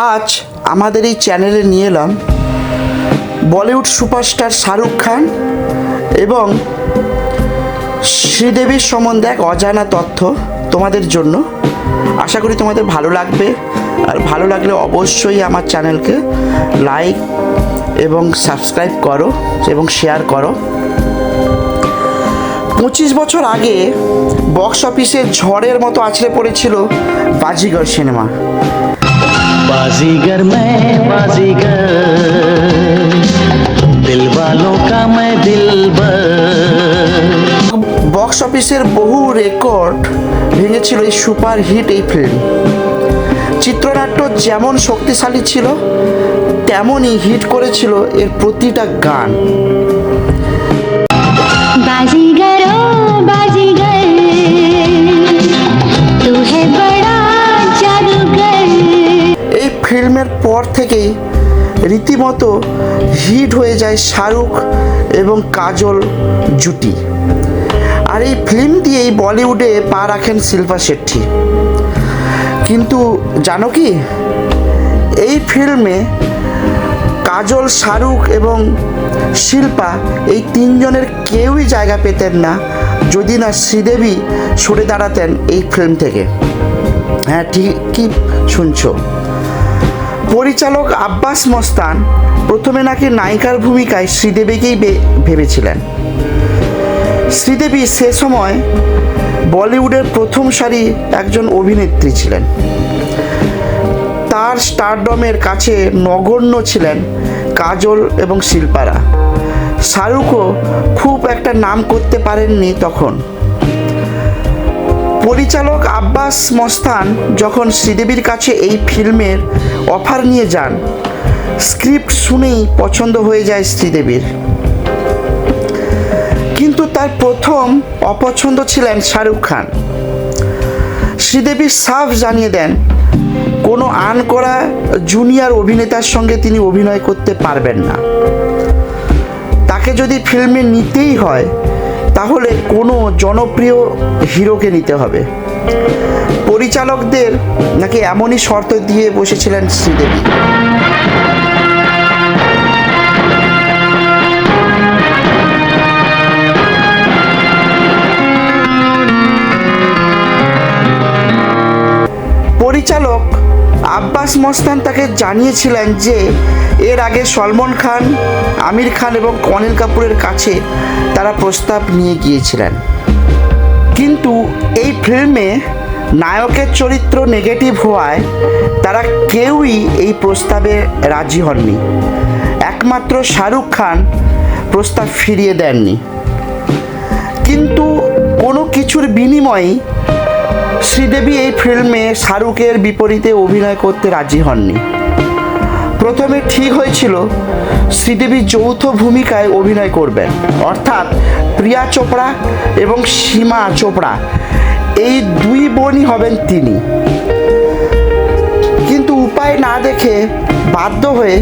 আজ আমাদের এই চ্যানেলে নিয়ে এলাম বলিউড সুপারস্টার শাহরুখ খান এবং শ্রীদেবীর সম্বন্ধে এক অজানা তথ্য তোমাদের জন্য। আশা করি তোমাদের ভালো লাগবে, আর ভালো লাগলে অবশ্যই আমার চ্যানেলকে লাইক এবং সাবস্ক্রাইব করো এবং শেয়ার করো। 25 বছর আগে বক্স অফিসে ঝড়ের মতো আছড়ে পড়েছিল বাজিগর সিনেমা। बाजीगर मैं बाजीगर दिल वालों का मैं दिलबर। বক্স অফিসের বহু রেকর্ড ভেঙেছিল এই সুপার হিট এই ফিল্ম। চিত্রনাট্য যেমন শক্তিশালী ছিল তেমনই হিট করেছিল এর প্রতিটা গান। बाजीगर ओ बाजीगर तू है बड़ा जादूगर। এই ফিল্মের পর থেকেই রীতিমতো হিট হয়ে যায় শাহরুখ এবং কাজল জুটি। আর এই ফিল্ম দিয়েই বলিউডে পা রাখেন শিল্পা শেট্টি। কিন্তু জানো কি, এই ফিল্মে কাজল, শাহরুখ এবং শিল্পা এই তিনজনের কেউই জায়গা পেতেন না যদি না শ্রীদেবী সরে দাঁড়াতেন এই ফিল্ম থেকে। হ্যাঁ, ঠিকই শুনছো। পরিচালক আব্বাস মস্তান প্রথমে নাকি নায়িকার ভূমিকায় শ্রীদেবীকেই ভেবেছিলেন। শ্রীদেবী সে সময় বলিউডের প্রথম সারি একজন অভিনেত্রী ছিলেন। তার স্টারডমের কাছে নগণ্য ছিলেন কাজল এবং শিল্পারা। শাহরুখও খুব একটা নাম করতে পারেননি তখন। পরিচালক আব্বাস মস্তান যখন শ্রীদেবীর কাছে এই ফিল্মের অফার নিয়ে যান, স্ক্রিপ্ট শুনেই পছন্দ হয়ে যায় শ্রীদেবীর। কিন্তু তার প্রথম অপছন্দ ছিলেন শাহরুখ খান। শ্রীদেবী সাফ জানিয়ে দেন কোনো আনকরা জুনিয়র অভিনেতার সঙ্গে তিনি অভিনয় করতে পারবেন না। তাকে যদি ফিল্মে নিতেই হয় তাহলে কোনো জনপ্রিয় হিরোকে নিতে হবে। পরিচালকদের নাকি এমনই শর্ত দিয়ে বসেছিলেন শ্রীদেবী। পরিচালক আব্বাস মস্তান তাকে জানিয়েছিলেন যে এর আগে সলমন খান, আমির খান এবং অনিল কাপুরের কাছে তারা প্রস্তাব নিয়ে গিয়েছিলেন, কিন্তু এই ফিল্মে নায়কের চরিত্র নেগেটিভ হওয়ায় তারা কেউই এই প্রস্তাবে রাজি হননি। একমাত্র শাহরুখ খান প্রস্তাব ফিরিয়ে দেননি। কিন্তু কোনো কিছুর বিনিময়ে শ্রীদেবী এই ফিল্মে শাহরুখের বিপরীতে অভিনয় করতে রাজি হননি। প্রথমে ঠিক হয়েছিল শ্রীদেবী যৌথ ভূমিকায় অভিনয় করবেন, অর্থাৎ প্রিয়া চোপড়া এবং সীমা চোপড়া এই দুই বোনই হবেন তিনি। কিন্তু উপায় না দেখে বাধ্য হয়ে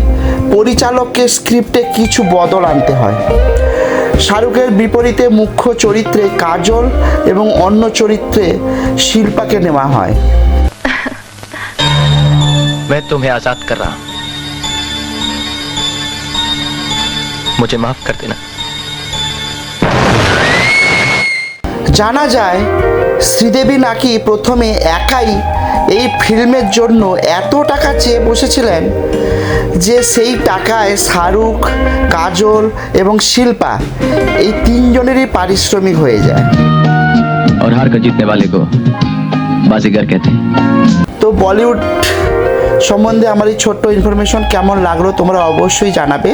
পরিচালককে স্ক্রিপ্টে কিছু বদল আনতে হয়। শাহরুখের বিপরীতে মুখ্য চরিত্রে কাজল এবং অন্য চরিত্রে শিল্পাকে নেওয়া হয়। मैं तुम्हें आजाद कर रहा हूं, मुझे माफ कर देना। জানা যায় শ্রীদেবী নাকি প্রথমে একাই এই ফিল্মের জন্য এত টাকা চেয়ে বসেছিলেন যে সেই টাকায় শাহরুখ, কাজল এবং শিল্পা এই তিনজনেরই পারিশ্রমিক হয়ে যায়। और हार कर जीतने वाले को बाजीगर कहते हैं। তো বলিউড সম্বন্ধে আমার এই ছোট্ট ইনফরমেশন কেমন লাগলো তোমরা অবশ্যই জানাবে।